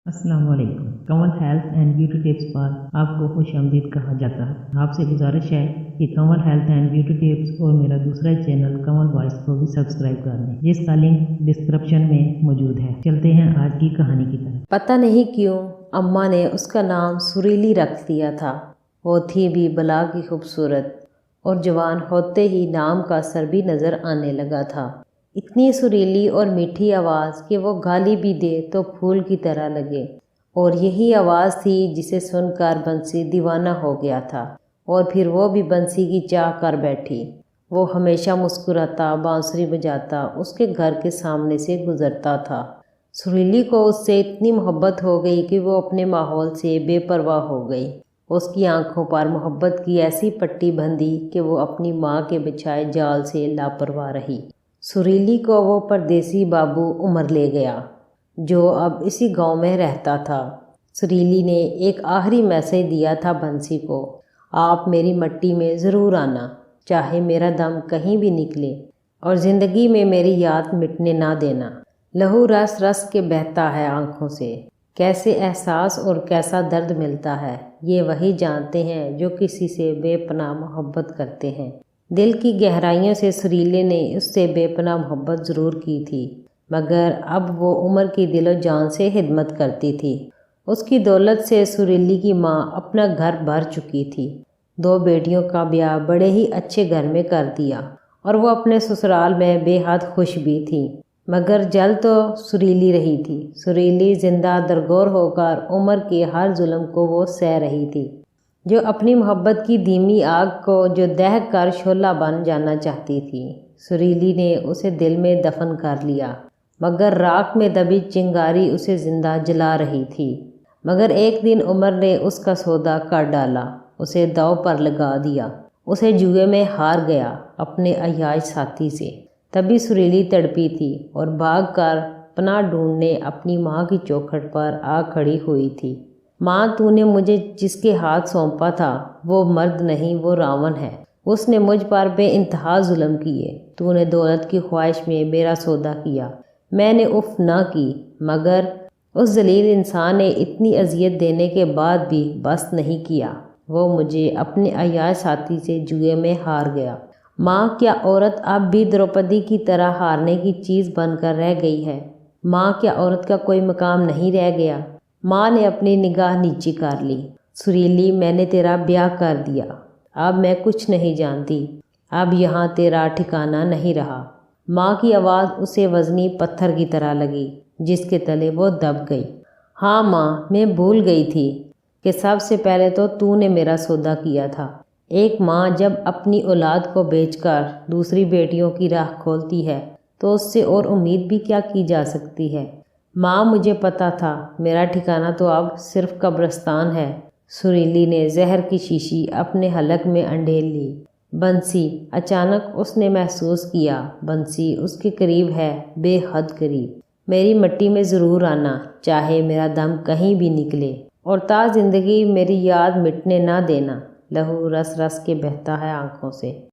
अस्सलाम वालेकुम। Kanwal health and beauty tips पर आपको खुश आमदीद कहा जाता है। आपसे गुजारिश है कि Kanwal health and beauty tips और मेरा दूसरा चैनल कंवल वॉइस को भी सब्सक्राइब कर लें, जिसका लिंक डिस्क्रिप्शन में मौजूद है। चलते हैं आज की कहानी की तरफ। पता नहीं क्यों अम्मा ने उसका नाम सुरीली रख दिया था। वो थी भी बला की खूबसूरत और जवान होते ही नाम का असर भी नज़र आने लगा था। इतनी सुरीली और मीठी आवाज़ कि वो गाली भी दे तो फूल की तरह लगे। और यही आवाज़ थी जिसे सुनकर बंसी दीवाना हो गया था और फिर वो भी बंसी की चाह कर बैठी। वो हमेशा मुस्कुराता बांसुरी बजाता उसके घर के सामने से गुजरता था। सुरीली को उससे इतनी मोहब्बत हो गई कि वो अपने माहौल से बेपरवाह हो गई। उसकी आंखों पर मोहब्बत की ऐसी पट्टी बंधी कि वो अपनी माँ के बिछाए जाल से लापरवाह रही। सुरीली को वो परदेसी बाबू उमर ले गया, जो अब इसी गांव में रहता था। सुरीली ने एक आखिरी मैसेज दिया था बंसी को, आप मेरी मट्टी में ज़रूर आना, चाहे मेरा दम कहीं भी निकले, और ज़िंदगी में मेरी याद मिटने ना देना। लहू रस रस के बहता है आँखों से, कैसे एहसास और कैसा दर्द मिलता है, ये वही जानते हैं जो किसी से बेपनाह मोहब्बत करते हैं। दिल की गहराइयों से सुरीले ने उससे बेपनाह मोहब्बत ज़रूर की थी, मगर अब वो उमर की दिलो जान से खिदमत करती थी। उसकी दौलत से सुरीली की माँ अपना घर भर चुकी थी। 2 बेटियों का ब्याह बड़े ही अच्छे घर में कर दिया और वो अपने ससुराल में बेहद खुश भी थी। मगर जल तो सुरीली रही थी। सुरीली जिंदा दरगोर होकर उमर के हर जुल्म को वो सह रही थी, जो अपनी मोहब्बत की धीमी आग को जो दह कर शोला बन जाना चाहती थी। सुरीली ने उसे दिल में दफन कर लिया, मगर राख में दबी चिंगारी उसे जिंदा जला रही थी। मगर एक दिन उमर ने उसका सौदा कर डाला, उसे दांव पर लगा दिया, उसे जुए में हार गया अपने अयाज साथी से। तभी सुरीली तड़पी थी और भाग कर पनाह ढूंढने अपनी माँ की चौखट पर आ खड़ी हुई थी। माँ, तूने मुझे जिसके हाथ सौंपा था वो मर्द नहीं, वो रावण है। उसने मुझ पर बेइंतहा जुल्म किए। तूने दौलत की ख्वाहिश में मेरा सौदा किया, मैंने उफ ना की, मगर उस जलील इंसान ने इतनी अजियत देने के बाद भी बस नहीं किया। वो मुझे अपने अयाज साथी से जुए में हार गया। माँ, क्या औरत अब भी द्रौपदी की तरह हारने की चीज़ बनकर रह गई है? माँ, क्या औरत का कोई मकाम नहीं रह गया? माँ ने अपनी निगाह नीची कर ली। सुरीली, मैंने तेरा ब्याह कर दिया, अब मैं कुछ नहीं जानती, अब यहाँ तेरा ठिकाना नहीं रहा। माँ की आवाज़ उसे वज़नी पत्थर की तरह लगी, जिसके तले वो दब गई। हाँ माँ, मैं भूल गई थी कि सबसे पहले तो तूने मेरा सौदा किया था। एक माँ जब अपनी औलाद को बेचकर दूसरी बेटियों की राह खोलती है तो उससे और उम्मीद भी क्या की जा सकती है। माँ, मुझे पता था मेरा ठिकाना तो अब सिर्फ कब्रिस्तान है। सुरीली ने जहर की शीशी अपने हलक में अंडेल ली। बंसी, अचानक उसने महसूस किया बंसी उसके करीब है, बेहद करीब। मेरी मट्टी में ज़रूर आना, चाहे मेरा दम कहीं भी निकले, और ता ज़िंदगी मेरी याद मिटने ना देना। लहू रस रस के बहता है आँखों से।